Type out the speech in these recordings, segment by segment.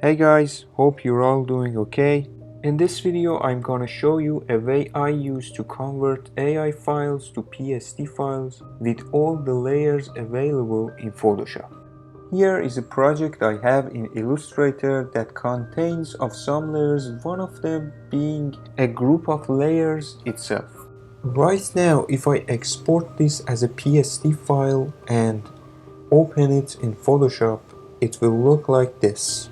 Hey guys, hope you're all doing okay. In this video I'm gonna show you a way I use to convert AI files to PSD files with all the layers available in Photoshop. Here is a project I have in Illustrator that contains of some layers, one of them being a group of layers itself. Right now, if I export this as a PSD file and open it in Photoshop, it will look like this.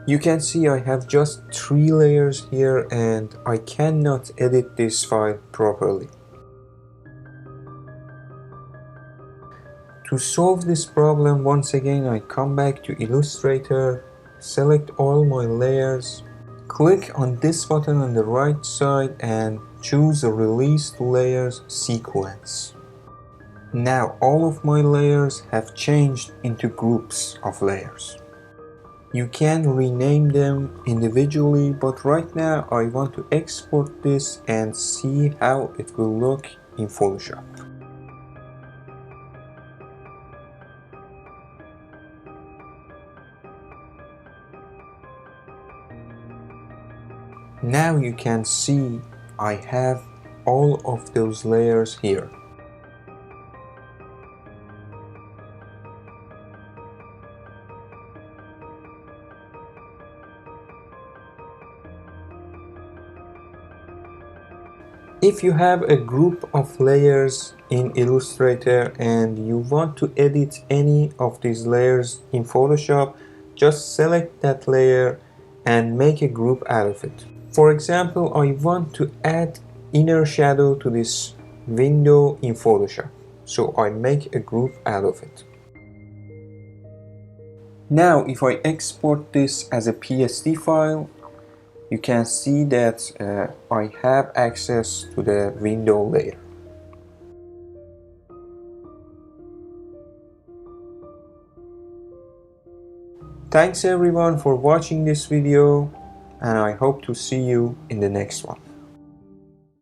You can see I have just 3 layers here and I cannot edit this file properly. To solve this problem, once again I come back to Illustrator, select all my layers, click on this button on the right side and choose a Released Layers sequence. Now all of my layers have changed into groups of layers. You can rename them individually, but right now I want to export this and see how it will look in Photoshop. Now you can see I have all of those layers here. If you have a group of layers in Illustrator and you want to edit any of these layers in Photoshop, just select that layer and make a group out of it. For example, I want to add inner shadow to this window in Photoshop, so I make a group out of it. Now if I export this as a PSD file, you can see that I have access to the window layer. Thanks everyone for watching this video, and I hope to see you in the next one.